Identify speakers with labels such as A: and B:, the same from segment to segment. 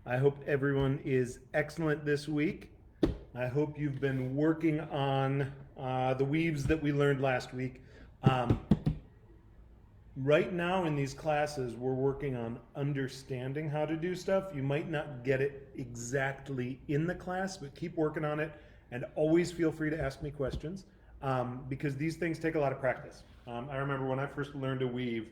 A: I hope everyone is excellent this week. I hope you've been working on the weaves that we learned last week. Right now in these classes, we're working on understanding how to do stuff. You might not get it exactly in the class, but keep working on it, and always feel free to ask me questions because these things take a lot of practice. I remember when I first learned to weave,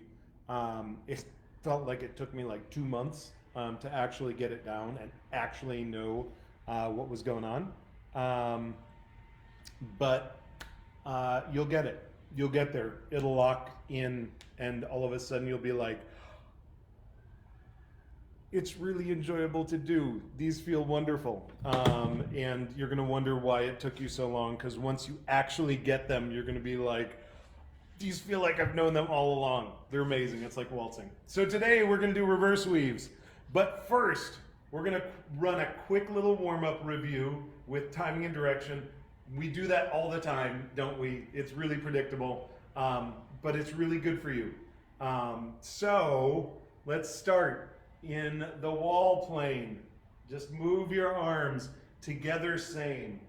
A: it felt like it took me like 2 months to actually get it down and actually know what was going on. But you'll get it. You'll get there. It'll lock in, and all of a sudden you'll be like, it's really enjoyable to do. These feel wonderful. And you're going to wonder why it took you so long, because once you actually get them, you're going to be like, these feel like I've known them all along. They're amazing. It's like waltzing. So today we're going to do reverse weaves. But first, we're going to run a quick little warm-up review with timing and direction. We do that all the time, don't we? It's really predictable, but it's really good for you. So let's start in the wall plane. Just move your arms together, same.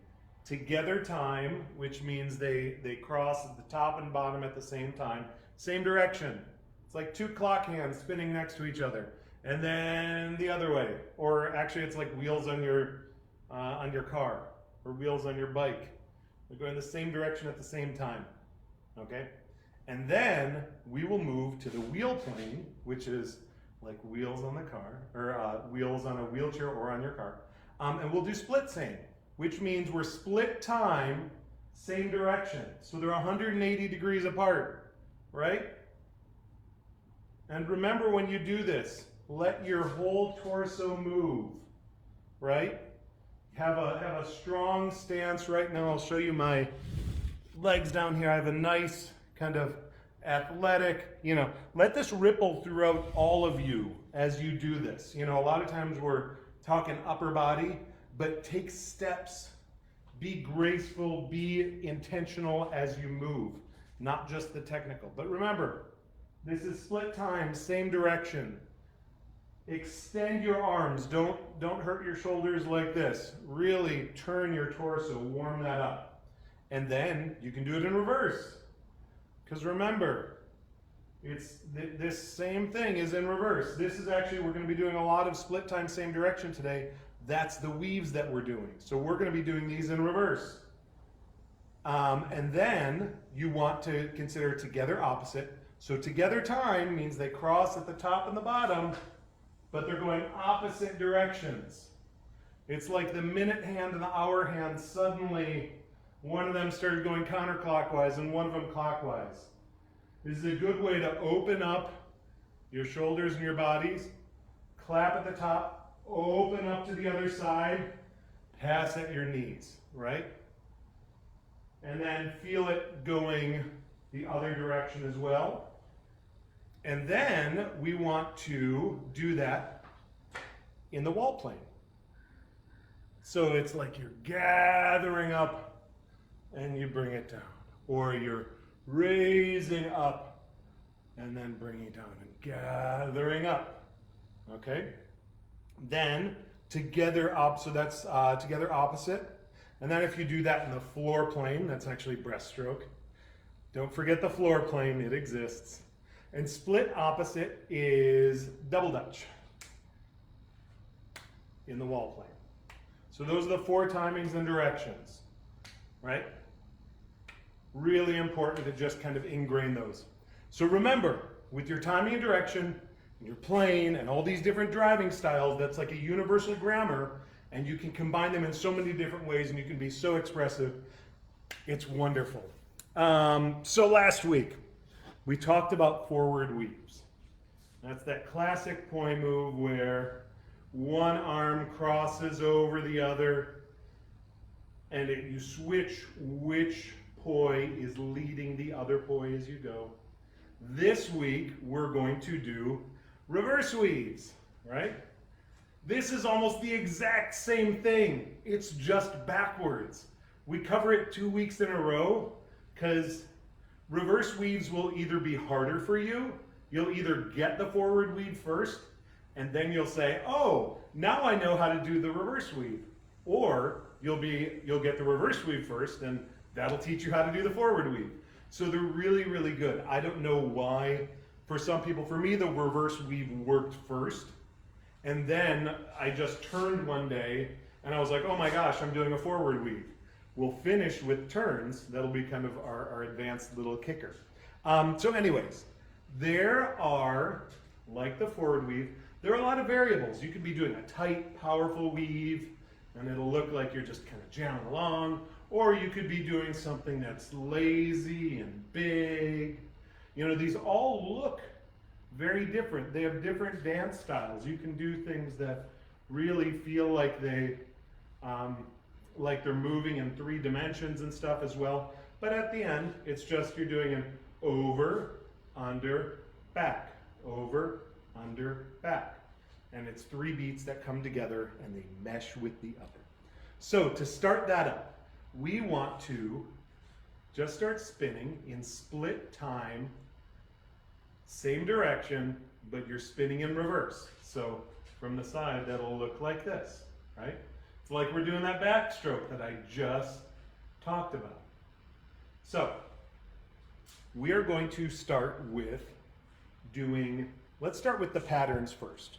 A: Together time, which means they cross at the top and bottom at the same time. Same direction. It's like two clock hands spinning next to each other. And then the other way. Or actually it's like wheels on your car or wheels on your bike. They go in the same direction at the same time. Okay? And then we will move to the wheel plane, which is like wheels on the car, or wheels on a wheelchair or on your car. And we'll do split same, which means we're split time, same direction. So they're 180 degrees apart, right? And remember when you do this, let your whole torso move, right? Have a strong stance right now. I'll show you my legs down here. I have a nice kind of athletic, let this ripple throughout all of you as you do this. A lot of times we're talking upper body, but take steps. Be graceful, be intentional as you move, not just the technical. But remember, this is split time, same direction. Extend your arms. Don't hurt your shoulders like this. Really turn your torso, warm that up. And then you can do it in reverse. Because remember, this same thing is in reverse. This is actually, we're going to be doing a lot of split time, same direction today. That's the weaves that we're doing. So we're going to be doing these in reverse. And then you want to consider together opposite. So together time means they cross at the top and the bottom, but they're going opposite directions. It's like the minute hand and the hour hand, suddenly one of them started going counterclockwise and one of them clockwise. This is a good way to open up your shoulders and your bodies, clap at the top, open up to the other side, pass at your knees, right? And then feel it going the other direction as well. And then we want to do that in the wall plane. So it's like you're gathering up and you bring it down. Or you're raising up and then bringing it down and gathering up. Okay? Then together so that's together opposite. And then if you do that in the floor plane, that's actually breaststroke. Don't forget the floor plane, it exists. And split opposite is double dutch in the wall plane. So those are the 4 timings and directions, right? Really important to just kind of ingrain those. So remember, with your timing and direction, and your plane, and all these different driving styles, that's like a universal grammar, and you can combine them in so many different ways, and you can be so expressive. It's wonderful. So last week, we talked about forward weaves. That's that classic poi move where one arm crosses over the other and you switch which poi is leading the other poi as you go. This week we're going to do reverse weaves, right? This is almost the exact same thing. It's just backwards. We cover it 2 weeks in a row because reverse weaves will either be harder for you, you'll either get the forward weave first, and then you'll say, oh, now I know how to do the reverse weave. Or you'll get the reverse weave first, and that'll teach you how to do the forward weave. So they're really, really good. I don't know why. For some people, for me, the reverse weave worked first. And then I just turned one day and I was like, oh my gosh, I'm doing a forward weave. We'll finish with turns. That'll be kind of our advanced little kicker. So anyways, there are, like the forward weave, there are a lot of variables. You could be doing a tight, powerful weave, and it'll look like you're just kind of jamming along, or you could be doing something that's lazy and big. You know, these all look very different. They have different dance styles. You can do things that really feel like they're moving in 3 dimensions and stuff as well. But at the end, it's just you're doing an over, under, back, over, under, back. And it's 3 beats that come together and they mesh with the other. So to start that up, we want to just start spinning in split time, same direction, but you're spinning in reverse. So from the side, that'll look like this, right? It's like we're doing that backstroke that I just talked about. So we are going to start with let's start with the patterns first.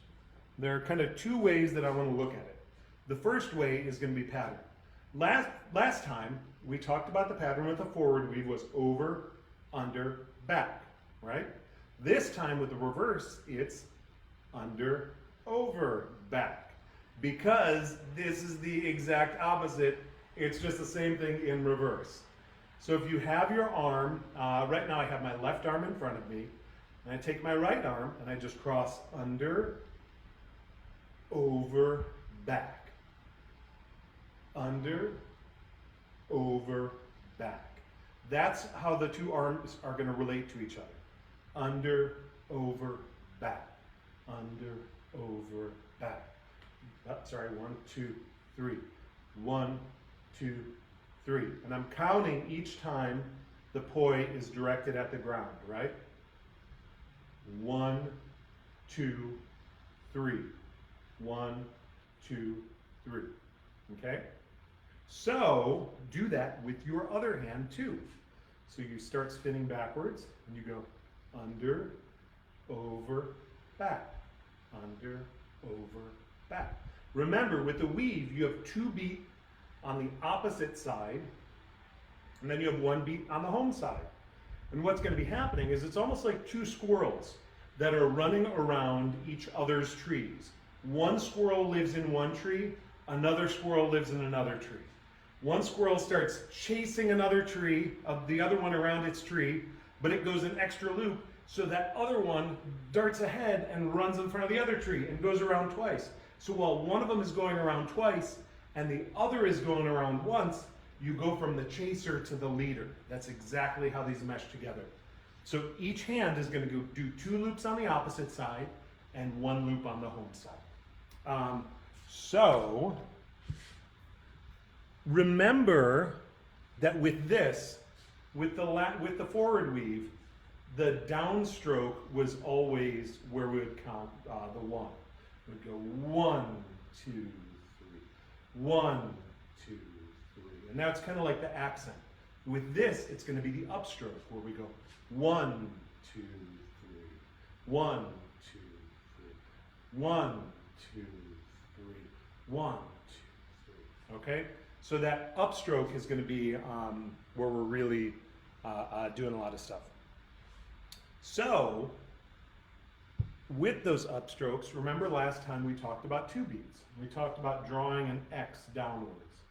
A: There are kind of 2 ways that I want to look at it. The first way is going to be pattern. Last time, we talked about the pattern with the forward weave was over, under, back, right? This time with the reverse, it's under, over, back. Because this is the exact opposite, it's just the same thing in reverse. So if you have your arm, right now I have my left arm in front of me, and I take my right arm and I just cross under, over, back. Under, over, back. That's how the 2 arms are going to relate to each other. Under, over, back. Under, over, back. Oh, sorry, 1, 2, 3. 1, 2, 3. And I'm counting each time the poi is directed at the ground, right? 1, 2, 3. 1, 2, 3. Okay? So do that with your other hand too. So you start spinning backwards and you go under, over, back. Under, over, back. Remember, with the weave, you have 2 beat on the opposite side, and then you have 1 beat on the home side. And what's going to be happening is it's almost like 2 squirrels that are running around each other's trees. One squirrel lives in one tree, another squirrel lives in another tree. One squirrel starts chasing another tree, the other one around its tree, but it goes an extra loop, so that other one darts ahead and runs in front of the other tree and goes around twice. So while one of them is going around twice and the other is going around once, you go from the chaser to the leader. That's exactly how these mesh together. So each hand is going to do 2 loops on the opposite side and 1 loop on the home side. So remember that with this, with the forward weave, the downstroke was always where we would count the 1. We'd go 1, 2, 3, 1, 2, 3, and now it's kind of like the accent. With this, it's going to be the upstroke where we go 1, 2, 3, 1, 2, 3, 1, 2, 3, 1, 2, 3. Okay, so that upstroke is going to be where we're really doing a lot of stuff. So with those upstrokes, remember last time we talked about 2 beats. We talked about drawing an X downwards.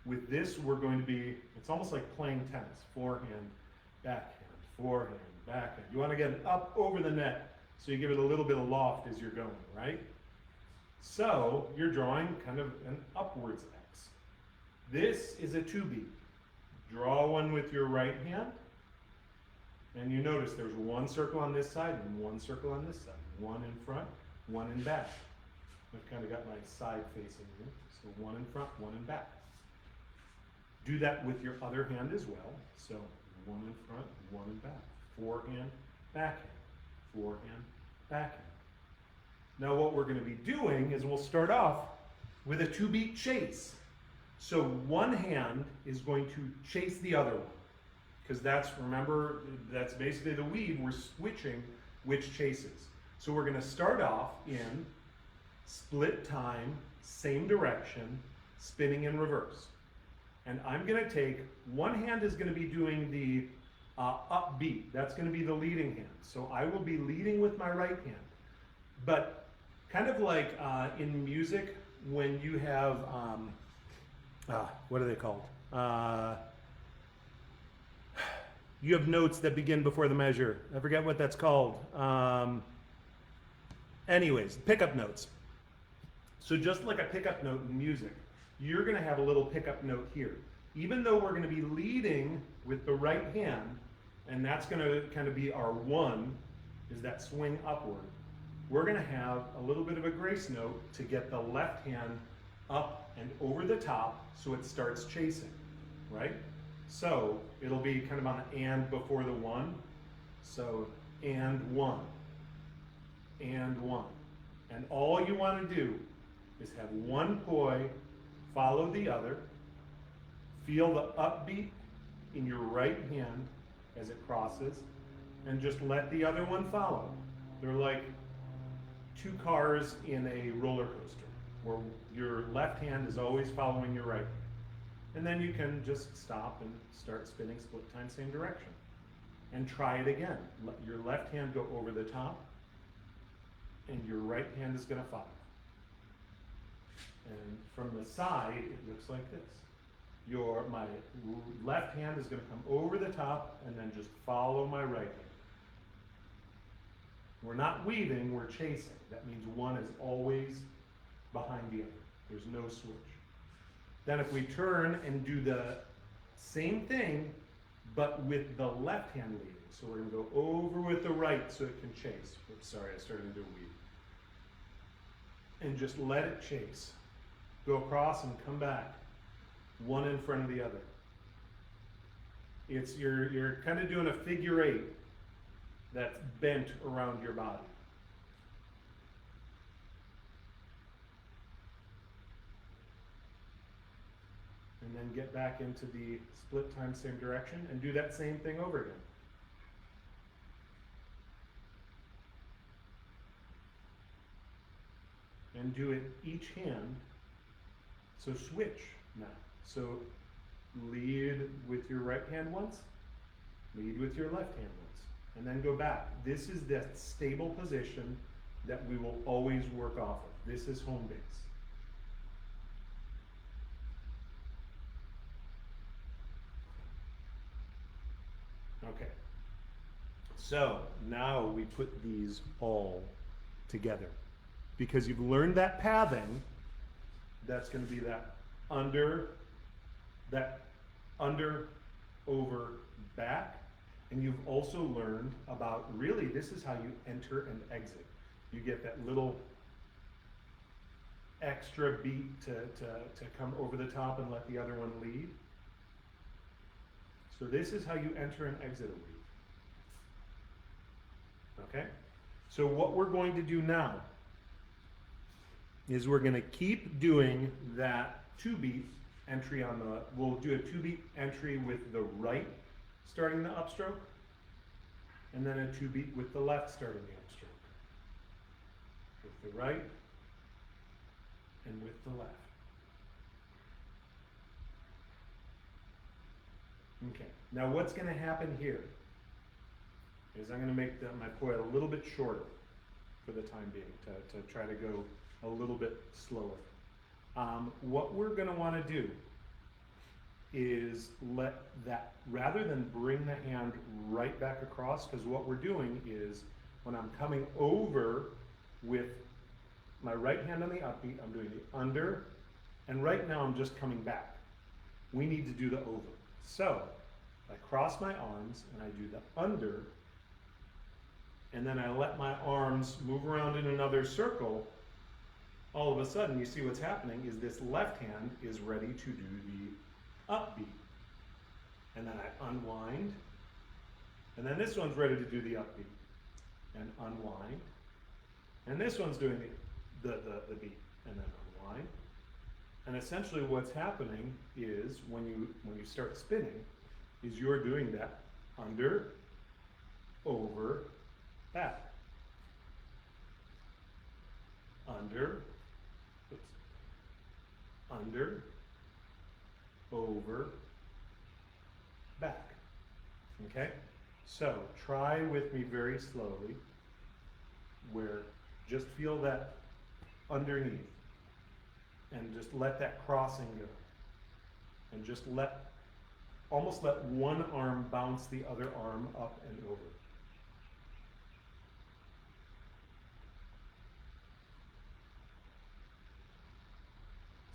A: With this, we're going to be, it's almost like playing tennis. Forehand, backhand, forehand, backhand. You want to get it up over the net, so you give it a little bit of loft as you're going, right? So you're drawing kind of an upwards X. This is a 2 beat. Draw one with your right hand, and you notice there's 1 circle on this side and 1 circle on this side. 1 in front, 1 in back. I've kind of got my side facing here. So 1 in front, 1 in back. Do that with your other hand as well. So 1 in front, 1 in back. Forehand, backhand. Forehand, backhand. Now what we're going to be doing is we'll start off with a 2-beat chase. So one hand is going to chase the other one. Because remember, that's basically the weave. We're switching which chases. So we're going to start off in split time, same direction, spinning in reverse. And I'm going to take, one hand is going to be doing the upbeat. That's going to be the leading hand. So I will be leading with my right hand. But kind of like in music, when you have, what are they called? You have notes that begin before the measure. I forget what that's called. Anyways, pickup notes. So just like a pickup note in music, you're going to have a little pickup note here. Even though we're going to be leading with the right hand, and that's going to kind of be our 1, is that swing upward, we're going to have a little bit of a grace note to get the left hand up and over the top so it starts chasing, right? So it'll be kind of on the and before the 1. So and 1, and 1. And all you want to do is have one poi follow the other, feel the upbeat in your right hand as it crosses, and just let the other one follow. They're like 2 cars in a roller coaster, where your left hand is always following your right. And then you can just stop and start spinning split time, same direction. And try it again. Let your left hand go over the top, and your right hand is going to follow. And from the side, it looks like this. My left hand is going to come over the top and then just follow my right hand. We're not weaving, we're chasing. That means one is always behind the other. There's no switch. Then if we turn and do the same thing, but with the left hand leading. So we're going to go over with the right so it can chase. Oops, sorry, I started to do a weave. And just let it chase. Go across and come back, one in front of the other. You're kind of doing a figure 8 that's bent around your body. And then get back into the split time, same direction, and do that same thing over again. And do it each hand. So switch now. So lead with your right hand once, lead with your left hand once, and then go back. This is that stable position that we will always work off of. This is home base. Okay. So now we put these all together. Because you've learned that pathing, that's going to be that under, over, back. And you've also learned about, really, this is how you enter and exit. You get that little extra beat to come over the top and let the other one lead. So this is how you enter and exit a weave. Okay? So what we're going to do now is we're going to keep doing that 2-beat entry on the, we'll do a 2-beat entry with the right starting the upstroke, and then a 2-beat with the left starting the upstroke. With the right, and with the left. Okay, now what's going to happen here is I'm going to make my poi a little bit shorter for the time being to try to go a little bit slower. What we're going to want to do is let that, rather than bring the hand right back across, because what we're doing is when I'm coming over with my right hand on the upbeat, I'm doing the under, and right now I'm just coming back. We need to do the over. So I cross my arms and I do the under, and then I let my arms move around in another circle. All of a sudden, you see what's happening is this left hand is ready to do the upbeat. And then I unwind, and then this one's ready to do the upbeat. And unwind, And this one's doing the beat, and then unwind. And essentially what's happening is when you start spinning, is you're doing that under, over, back. Under, oops, under, over, back. Okay? So try with me very slowly, where just feel that underneath, and just let that crossing go. And just almost let one arm bounce the other arm up and over.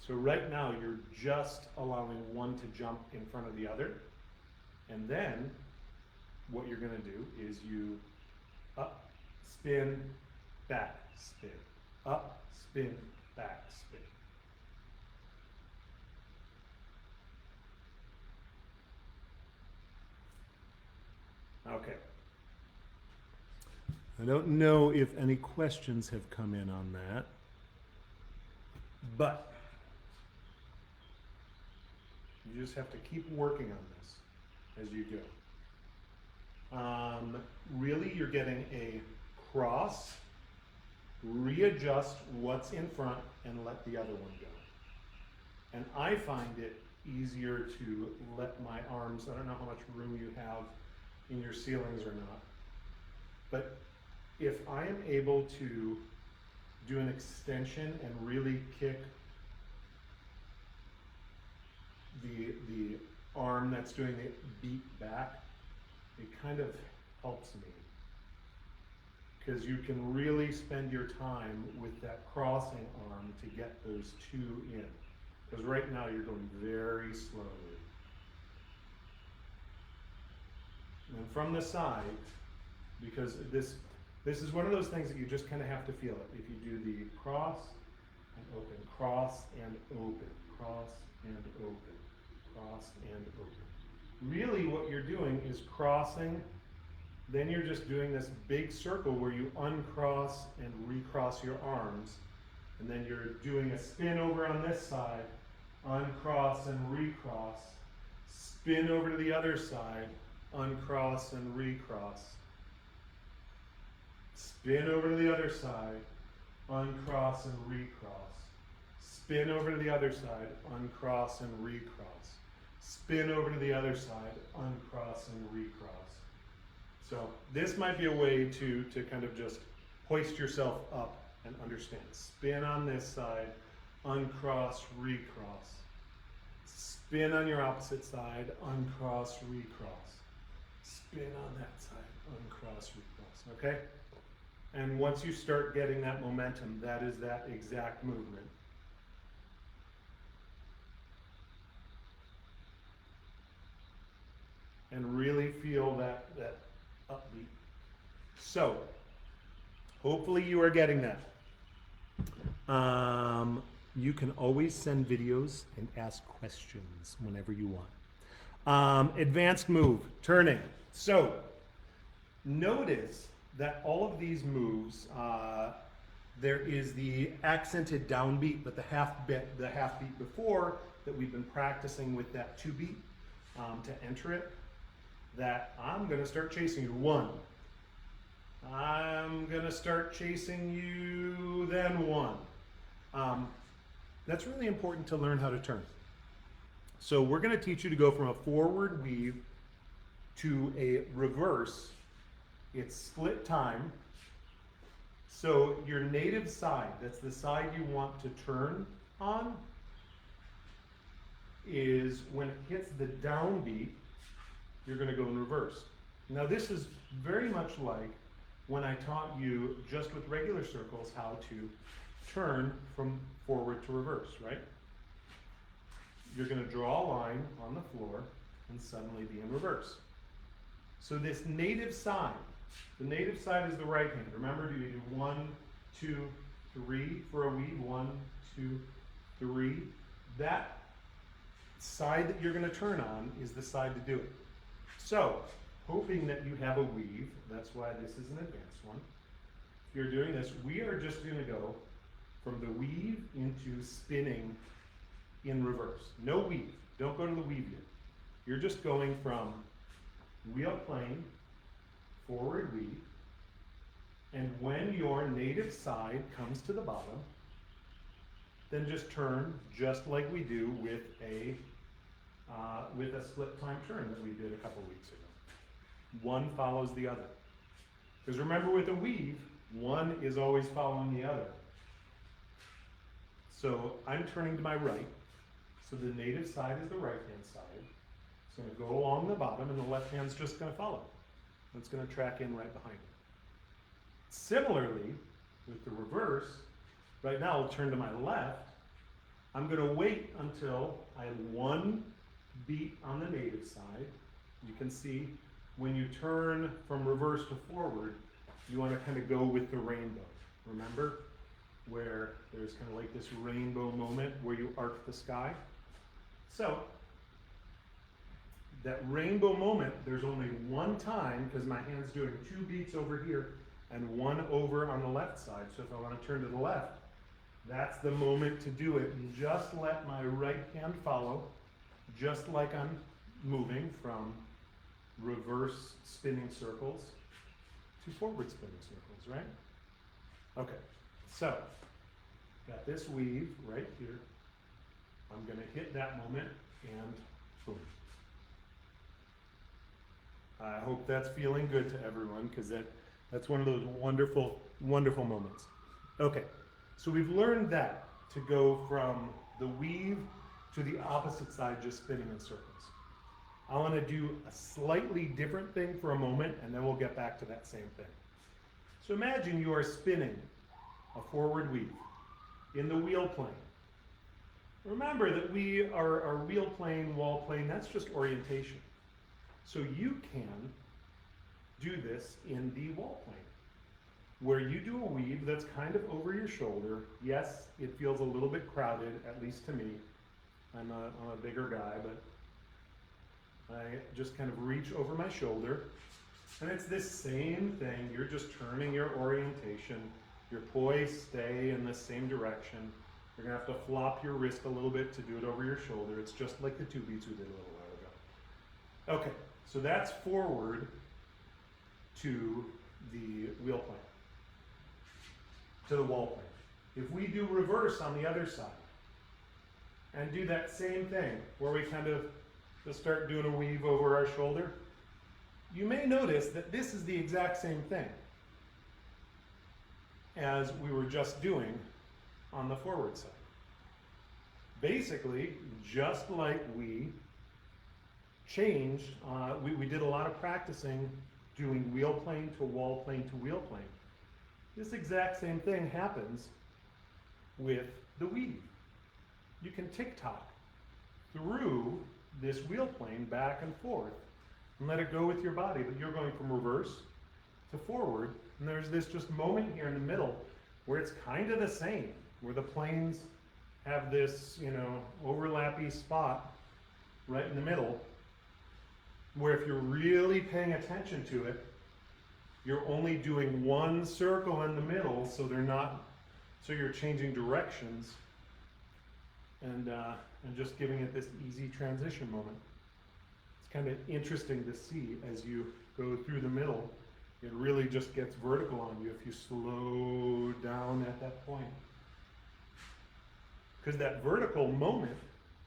A: So right now you're just allowing one to jump in front of the other, and then what you're going to do is you up, spin, back, spin, up, spin, back, spin. Okay. I don't know if any questions have come in on that, but you just have to keep working on this as you go. Really, you're getting a cross, readjust what's in front, and let the other one go. And I find it easier to let my arms, I don't know how much room you have in your ceilings or not, but if I am able to do an extension and really kick the arm that's doing the beat back, it kind of helps me, because you can really spend your time with that crossing arm to get those two in, because right now you're going very slowly. And from the side, because this is one of those things that you just kind of have to feel it. If you do the cross and open, cross and open, cross and open, cross and open. Really what you're doing is crossing, then you're just doing this big circle where you uncross and recross your arms, and then you're doing a spin over on this side, uncross and recross, spin over to the other side, uncross and recross, spin over to the other side, uncross and recross, spin over to the other side, uncross and recross, spin over to the other side, uncross and recross. So this might be a way to kind of just hoist yourself up and understand. Spin on this side, uncross, recross. Spin on your opposite side, uncross, recross. Spin on that side, uncross, recross, okay? And once you start getting that momentum, that is that exact movement. And really feel that upbeat. So, hopefully you are getting that. You can always send videos and ask questions whenever you want. Advanced move, turning. So, notice that all of these moves, there is the accented downbeat, but the half beat before that we've been practicing with that 2-beat to enter it, that I'm gonna start chasing you, 1. I'm gonna start chasing you, then 1. That's really important to learn how to turn. So we're gonna teach you to go from a forward weave to a reverse. It's split time. So your native side, that's the side you want to turn on, is when it hits the downbeat, you're going to go in reverse. Now this is very much like when I taught you just with regular circles how to turn from forward to reverse, right? You're going to draw a line on the floor and suddenly be in reverse. So this native side, the native side is the right hand. Remember, you do 1, 2, 3 for a weave. 1, 2, 3. That side that you're going to turn on is the side to do it. So, hoping that you have a weave, that's why this is an advanced one. you're doing this, we are just going to go from the weave into spinning in reverse. No weave. Don't go to the weave yet. You're just going from wheel plane, forward weave, and when your native side comes to the bottom, then just turn just like we do with a split time turn that we did a couple weeks ago. One follows the other. Because remember, with a weave, one is always following the other. So I'm turning to my right, so the native side is the right-hand side. It's going to go along the bottom, and the left hand's just going to follow. It's going to track in right behind it. Similarly, with the reverse, right now I'll turn to my left. I'm going to wait until I have one beat on the native side. You can see when you turn from reverse to forward, you want to kind of go with the rainbow. Remember? Where there's kind of like this rainbow moment where you arc the sky. So, that rainbow moment, there's only one time, because my hand's doing two beats over here and one over on the left side. So if I want to turn to the left, that's the moment to do it. And just let my right hand follow, just like I'm moving from reverse spinning circles to forward spinning circles, right? Okay, so got this weave right here. I'm going to hit that moment and boom. I hope that's feeling good to everyone, because that's one of those wonderful, wonderful moments. Okay, so we've learned that, to go from the weave to the opposite side, just spinning in circles. I want to do a slightly different thing for a moment, and then we'll get back to that same thing. So imagine you are spinning a forward weave in the wheel plane. Remember that our wheel plane, wall plane, that's just orientation. So you can do this in the wall plane, where you do a weave that's kind of over your shoulder. Yes, it feels a little bit crowded, at least to me. I'm a bigger guy, but I just kind of reach over my shoulder. And it's this same thing. You're just turning your orientation. Your poise stay in the same direction. You're going to have to flop your wrist a little bit to do it over your shoulder. It's just like the two beats we did a little while ago. Okay, so that's forward to the wheel plane, to the wall plane. If we do reverse on the other side and do that same thing where we kind of just start doing a weave over our shoulder, you may notice that this is the exact same thing as we were just doing on the forward side. Basically, just like we changed, we did a lot of practicing doing wheel plane to wall plane to wheel plane. This exact same thing happens with the weave. You can tick-tock through this wheel plane back and forth and let it go with your body, but you're going from reverse to forward, and there's this just moment here in the middle where it's kind of the same, where the planes have this, overlappy spot right in the middle, where if you're really paying attention to it, you're only doing one circle in the middle, so you're changing directions and just giving it this easy transition moment. It's kind of interesting to see as you go through the middle. It really just gets vertical on you if you slow down at that point. Because that vertical moment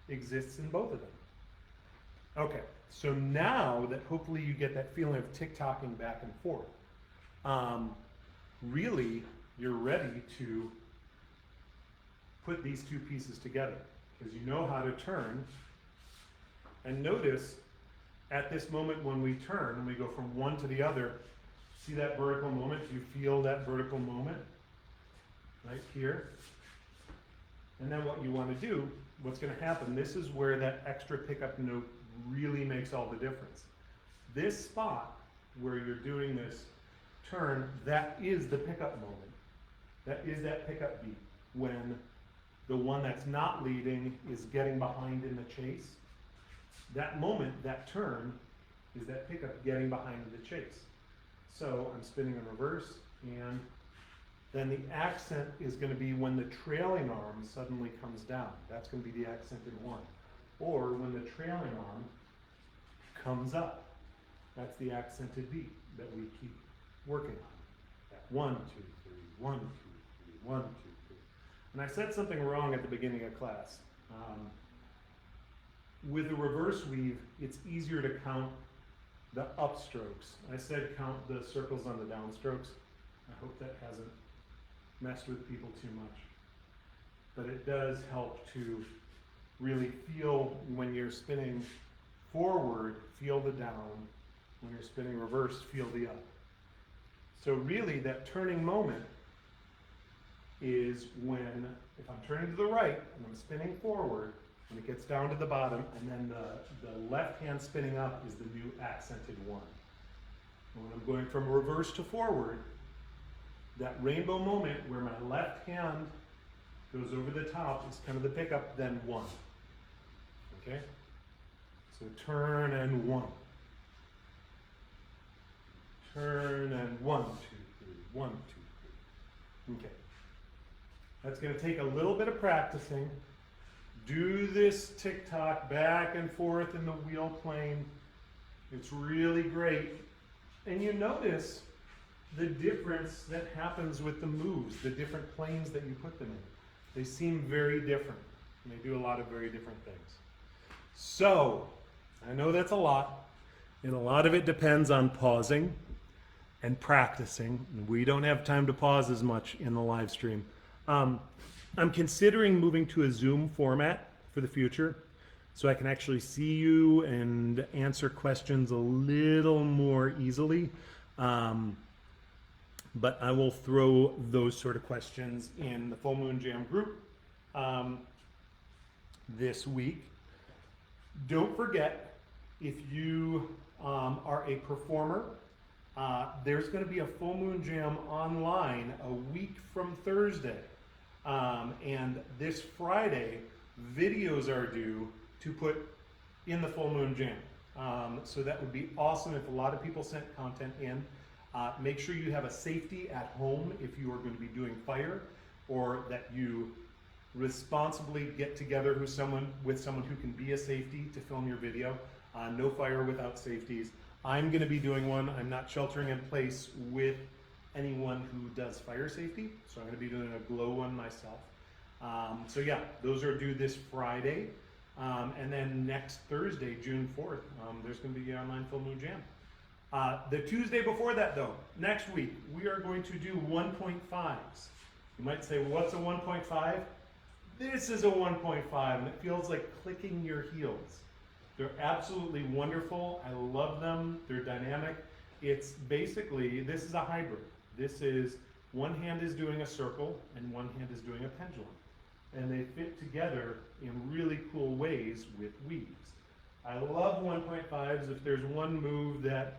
A: exists in both of them. Okay, so now that hopefully you get that feeling of tick-tocking back and forth, really you're ready to put these two pieces together, because you know how to turn. And notice at this moment when we turn and we go from one to the other, see that vertical moment? Do you feel that vertical moment right here? And then what you want to do, what's going to happen, this is where that extra pickup note really makes all the difference. This spot where you're doing this turn, that is the pickup moment. That is that pickup beat, when the one that's not leading is getting behind in the chase. That moment, that turn, is that pickup getting behind in the chase. So I'm spinning in reverse, and Then the accent is going to be when the trailing arm suddenly comes down. That's going to be the accented 1. Or when the trailing arm comes up. That's the accented B that we keep working on. That 1, 2, 3, 1, 2, 3, 1, 2, 3. And I said something wrong at the beginning of class. With the reverse weave, it's easier to count the upstrokes. I said count the circles on the downstrokes. I hope that hasn't messed with people too much. But it does help to really feel when you're spinning forward, feel the down. When you're spinning reverse, feel the up. So really that turning moment is when, if I'm turning to the right and I'm spinning forward, when it gets down to the bottom, and then the left hand spinning up is the new accented 1. And when I'm going from reverse to forward, that rainbow moment where my left hand goes over the top is kind of the pickup, then 1. Okay? So turn and 1. Turn and 1, 2, 3, 1, 2, 3. Okay. That's going to take a little bit of practicing. Do this tick-tock back and forth in the wheel plane. It's really great. And you notice the difference that happens with the moves, the different planes that you put them in. They seem very different. And they do a lot of very different things. So, I know that's a lot. And a lot of it depends on pausing and practicing. We don't have time to pause as much in the live stream. I'm considering moving to a Zoom format for the future so I can actually see you and answer questions a little more easily. But I will throw those sort of questions in the Full Moon Jam group this week. Don't forget, if you are a performer, there's going to be a Full Moon Jam online a week from Thursday. And this Friday, videos are due to put in the Full Moon Jam. So that would be awesome if a lot of people sent content in. Make sure you have a safety at home if you are going to be doing fire, or that you responsibly get together with someone who can be a safety to film your video. No fire without safeties. I'm going to be doing one. I'm not sheltering in place with anyone who does fire safety, so I'm going to be doing a glow one myself. So yeah, those are due this Friday, and then next Thursday, June 4th, there's going to be the online Full Moon Jam. The Tuesday before that though, next week, we are going to do 1.5s. You might say, well, what's a 1.5? This is a 1.5, and it feels like clicking your heels. They're absolutely wonderful. I love them. They're dynamic. It's basically, this is a hybrid. This is, one hand is doing a circle and one hand is doing a pendulum. And they fit together in really cool ways with weaves. I love 1.5s. If there's one move that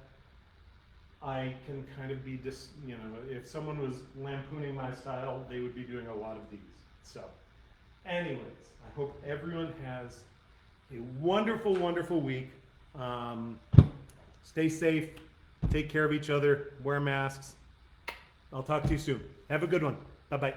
A: I can kind of be if someone was lampooning my style, they would be doing a lot of these. So, anyways, I hope everyone has a wonderful, wonderful week. Stay safe. Take care of each other. Wear masks. I'll talk to you soon. Have a good one. Bye-bye.